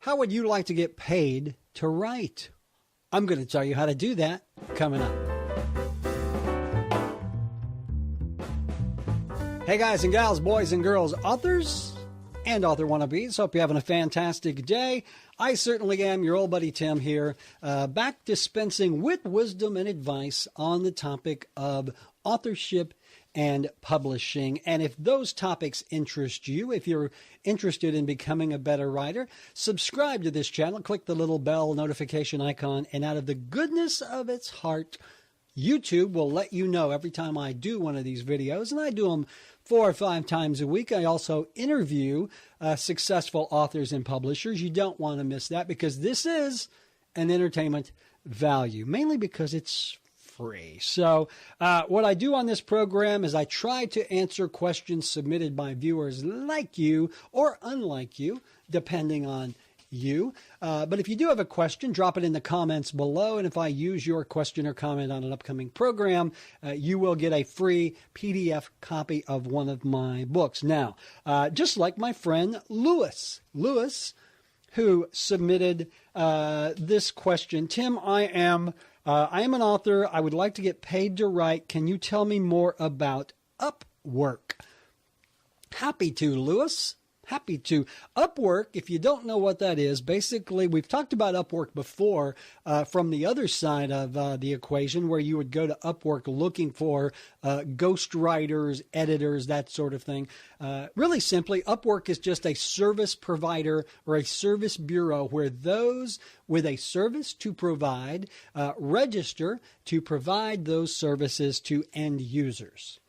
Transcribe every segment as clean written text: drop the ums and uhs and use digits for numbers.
How would you like to get paid to write? I'm going to tell you how to do that coming up. Hey guys and gals, boys and girls, authors and author wannabes. Hope you're having a fantastic day. I certainly am. Your old buddy Tim here, back dispensing wit, wisdom, and advice on the topic of authorship and publishing. And if those topics interest you, if you're interested in becoming a better writer, subscribe to this channel, click the little bell notification icon, and out of the goodness of its heart, YouTube will let you know every time I do one of these videos, and I do them 4 or 5 times a week. I also interview successful authors and publishers. You don't want to miss that because this is an entertainment value, mainly because it's free. So what I do on this program is I try to answer questions submitted by viewers like you or unlike you, depending on you. But if you do have a question, drop it in the comments below. And if I use your question or comment on an upcoming program, you will get a free PDF copy of one of my books. Now, just like my friend Lewis, who submitted this question, Tim, I am an author. I would like to get paid to write. Can you tell me more about Upwork? Happy to, Lewis. Happy to. Upwork, if you don't know what that is, basically, we've talked about Upwork before from the other side of the equation, where you would go to Upwork looking for ghostwriters, editors, that sort of thing. Really simply, Upwork is just a service provider or a service bureau where those with a service to provide register to provide those services to end users.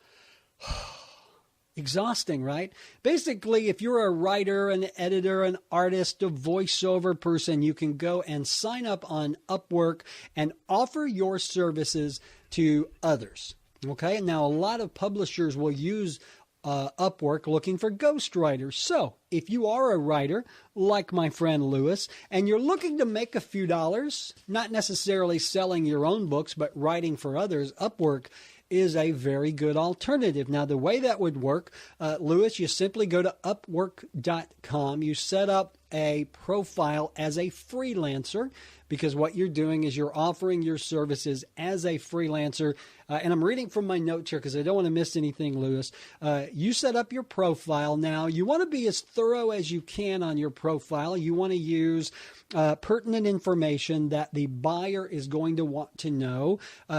Exhausting, right? Basically, if you're a writer, an editor, an artist, a voiceover person, you can go and sign up on Upwork and offer your services to others. Okay? Now, a lot of publishers will use Upwork looking for ghostwriters. So, if you are a writer, like my friend Lewis, and you're looking to make a few dollars, not necessarily selling your own books, but writing for others, Upwork is a very good alternative. Now, the way that would work, Lewis, you simply go to Upwork.com. You set up a profile as a freelancer, because what you're doing is you're offering your services as a freelancer. And I'm reading from my notes here because I don't want to miss anything, Lewis. You set up your profile. Now, you want to be as thorough as you can on your profile. You want to use pertinent information that the buyer is going to want to know.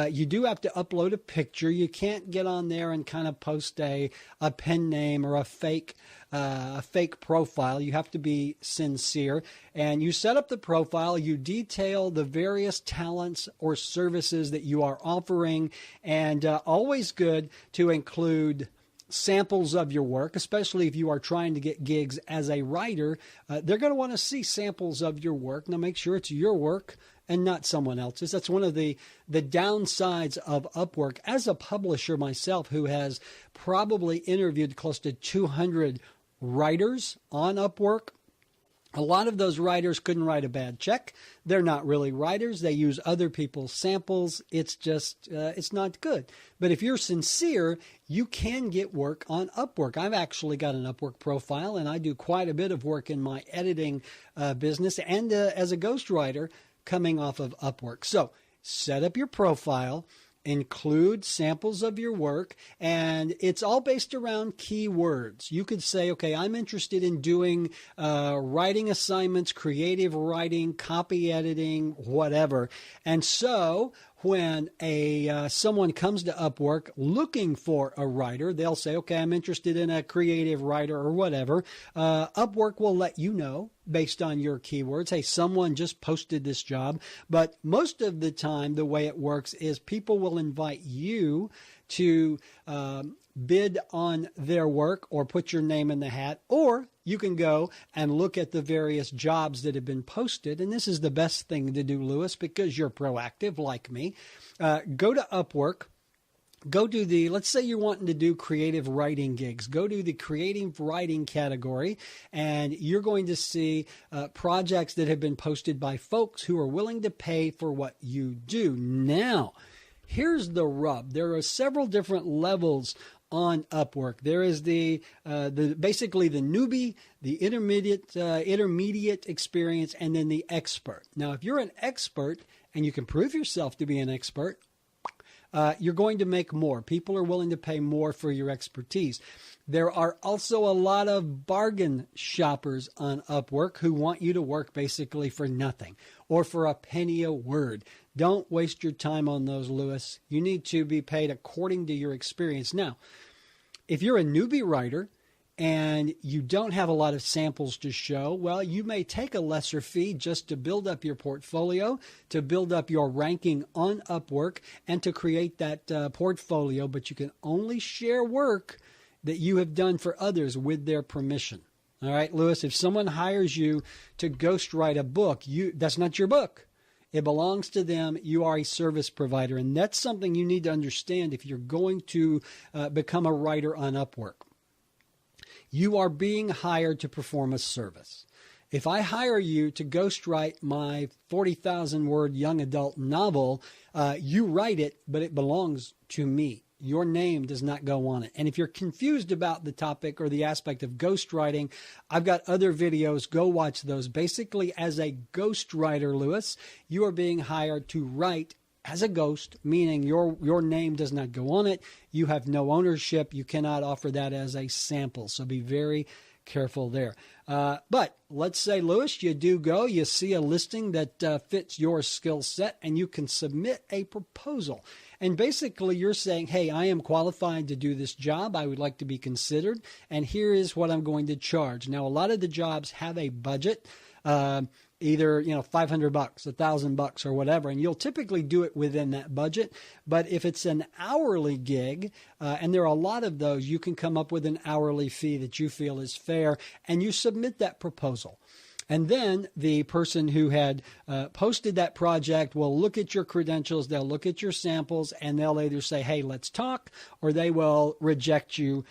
You do have to upload a picture. You can't get on there and kind of post a pen name or a fake profile. You have to be sincere. And you set up the profile. You detail the various talents or services that you are offering. And always good to include samples of your work, especially if you are trying to get gigs as a writer. They're going to want to see samples of your work. Now, make sure it's your work and not someone else's. That's one of the downsides of Upwork. As a publisher myself, who has probably interviewed close to 200 writers on Upwork, a lot of those writers couldn't write a bad check. They're not really writers. They use other people's samples. It's just, it's not good. But if you're sincere, you can get work on Upwork. I've actually got an Upwork profile, and I do quite a bit of work in my editing business and as a ghostwriter coming off of Upwork. So set up your profile, include samples of your work, and it's all based around keywords. You could say, okay, I'm interested in doing writing assignments, creative writing, copy editing, whatever. And so when someone comes to Upwork looking for a writer, they'll say, okay, I'm interested in a creative writer or whatever. Upwork will let you know based on your keywords, hey, someone just posted this job. But most of the time, the way it works is people will invite you to bid on their work or put your name in the hat, or you can go and look at the various jobs that have been posted. And this is the best thing to do, Lewis, because you're proactive like me. Go to Upwork. Go to the, let's say you're wanting to do creative writing gigs. Go to the creative writing category, and you're going to see projects that have been posted by folks who are willing to pay for what you do. Now, here's the rub. There are several different levels on Upwork. There is the basically the newbie, the intermediate experience, and then the expert. Now, if you're an expert and you can prove yourself to be an expert, you're going to make more. People are willing to pay more for your expertise. There are also a lot of bargain shoppers on Upwork who want you to work basically for nothing or for a penny a word. Don't waste your time on those, Lewis. You need to be paid according to your experience. Now, if you're a newbie writer and you don't have a lot of samples to show, well, you may take a lesser fee just to build up your portfolio, to build up your ranking on Upwork, and to create that portfolio. But you can only share work that you have done for others with their permission. All right, Lewis, if someone hires you to ghostwrite a book, that's not your book. It belongs to them. You are a service provider, and that's something you need to understand if you're going to become a writer on Upwork. You are being hired to perform a service. If I hire you to ghostwrite my 40,000-word young adult novel, you write it, but it belongs to me. Your name does not go on it. And if you're confused about the topic or the aspect of ghostwriting, I've got other videos. Go watch those. Basically, as a ghostwriter, Lewis, you are being hired to write as a ghost, meaning your name does not go on it. You have no ownership. You cannot offer that as a sample. So be very careful there. But let's say, Lewis, you do go, you see a listing that fits your skill set, and you can submit a proposal. And basically you're saying, hey, I am qualified to do this job. I would like to be considered, and here is what I'm going to charge. Now, a lot of the jobs have a budget, either, $500, $1,000 or whatever, and you'll typically do it within that budget. But if it's an hourly gig, and there are a lot of those, you can come up with an hourly fee that you feel is fair, and you submit that proposal. And then the person who had posted that project will look at your credentials, they'll look at your samples, and they'll either say, hey, let's talk, or they will reject you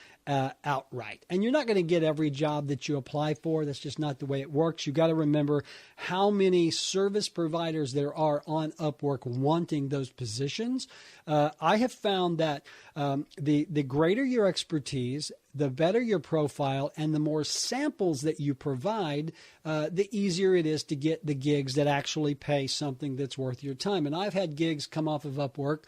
outright. And you're not going to get every job that you apply for. That's just not the way it works. You got to remember how many service providers there are on Upwork wanting those positions. I have found that the greater your expertise, the better your profile, and the more samples that you provide, the easier it is to get the gigs that actually pay something that's worth your time. And I've had gigs come off of Upwork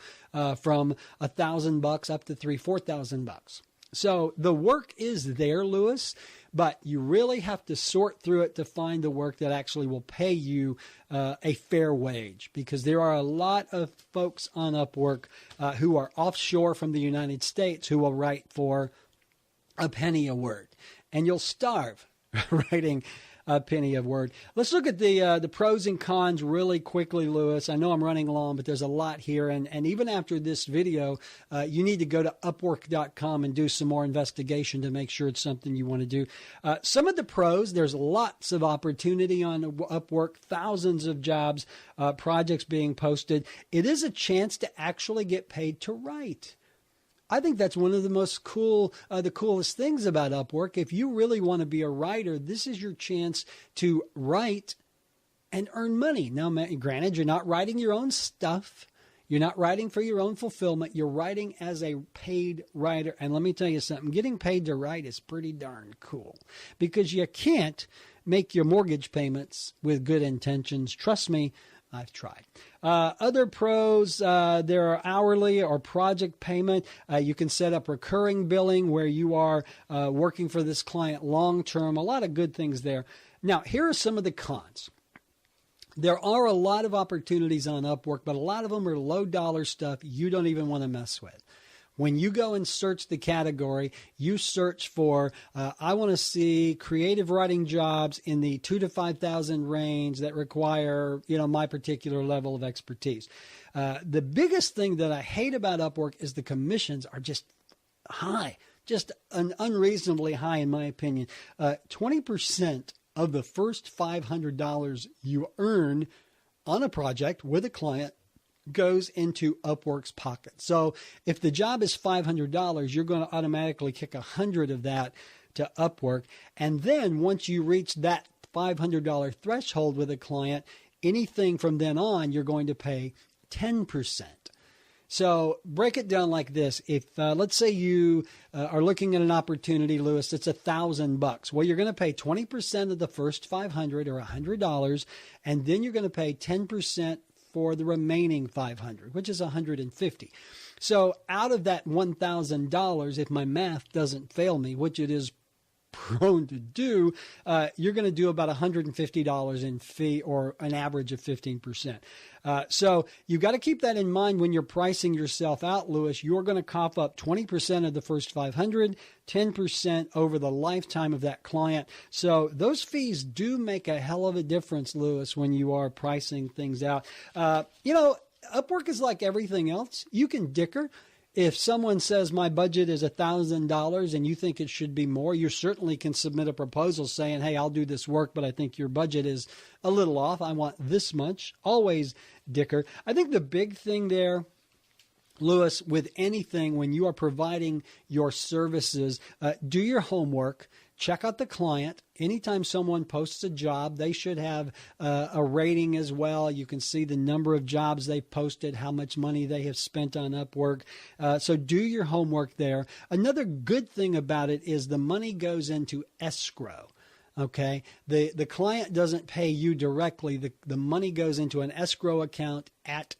from $1,000 up to $3,000-$4,000. So the work is there, Lewis, but you really have to sort through it to find the work that actually will pay you a fair wage, because there are a lot of folks on Upwork who are offshore from the United States who will write for a penny a word, and you'll starve writing a penny a word. Let's look at the pros and cons really quickly, Lewis. I know I'm running long, but there's a lot here. And even after this video, you need to go to Upwork.com and do some more investigation to make sure it's something you want to do. Some of the pros, there's lots of opportunity on Upwork, thousands of jobs, projects being posted. It is a chance to actually get paid to write. I think that's one of the most the coolest things about Upwork. If you really want to be a writer, this is your chance to write and earn money. Now, granted, you're not writing your own stuff. You're not writing for your own fulfillment. You're writing as a paid writer. And let me tell you something, getting paid to write is pretty darn cool, because you can't make your mortgage payments with good intentions. Trust me, I've tried. Other pros, there are hourly or project payment. You can set up recurring billing where you are working for this client long term. A lot of good things there. Now, here are some of the cons. There are a lot of opportunities on Upwork, but a lot of them are low dollar stuff you don't even want to mess with. When you go and search the category, you search for, I want to see creative writing jobs in the $2,000 to $5,000 range that require, my particular level of expertise. The biggest thing that I hate about Upwork is the commissions are just high, just unreasonably high in my opinion. 20% of the first $500 you earn on a project with a client goes into Upwork's pocket. So if the job is $500, you're going to automatically kick $100 of that to Upwork. And then once you reach that $500 threshold with a client, anything from then on, you're going to pay 10%. So break it down like this. If let's say you are looking at an opportunity, Lewis, it's $1,000. Well, you're going to pay 20% of the first $500 or $100, and then you're going to pay 10% for the remaining $500, which is $150. So out of that $1,000, if my math doesn't fail me, which it is prone to do, you're going to do about $150 in fee, or an average of 15%. So you've got to keep that in mind when you're pricing yourself out, Lewis. You're going to cough up 20% of the first 500, 10% over the lifetime of that client. So those fees do make a hell of a difference, Lewis, when you are pricing things out. Upwork is like everything else. You can dicker. If someone says my budget is $1,000 and you think it should be more, you certainly can submit a proposal saying, hey, I'll do this work, but I think your budget is a little off. I want this much. Always dicker. I think the big thing there, Lewis, with anything, when you are providing your services, do your homework. Check out the client. Anytime someone posts a job, they should have a rating as well. You can see the number of jobs they've posted, how much money they have spent on Upwork. So do your homework there. Another good thing about it is the money goes into escrow. Okay, the client doesn't pay you directly. The money goes into an escrow account at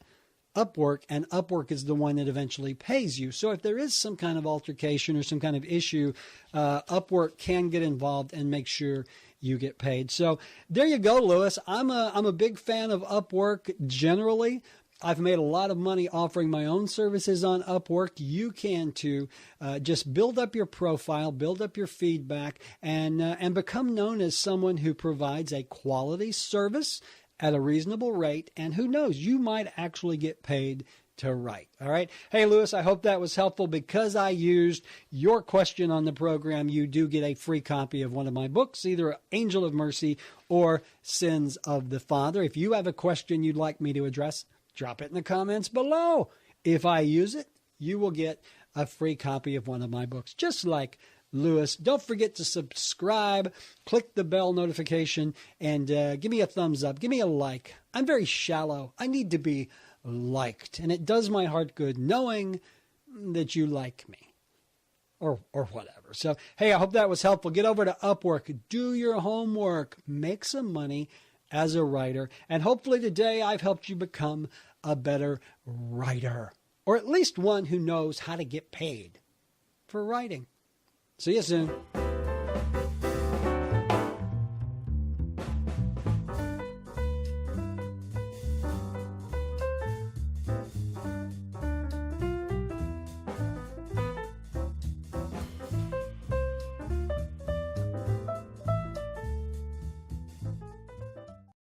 Upwork, and Upwork is the one that eventually pays you. So if there is some kind of altercation or some kind of issue, Upwork can get involved and make sure you get paid. So there you go, Lewis. I'm a big fan of Upwork generally. I've made a lot of money offering my own services on Upwork. You can too. Just build up your profile, build up your feedback, and become known as someone who provides a quality service at a reasonable rate, and who knows, you might actually get paid to write. All right. Hey, Lewis, I hope that was helpful. Because I used your question on the program, you do get a free copy of one of my books, either Angel of Mercy or Sins of the Father. If you have a question you'd like me to address, drop it in the comments below. If I use it, you will get a free copy of one of my books, just like Lewis. Don't forget to subscribe, click the bell notification, and give me a thumbs up. Give me a like. I'm very shallow. I need to be liked, and it does my heart good knowing that you like me, or whatever. So, hey, I hope that was helpful. Get over to Upwork. Do your homework. Make some money as a writer, and hopefully today I've helped you become a better writer, or at least one who knows how to get paid for writing. See you soon.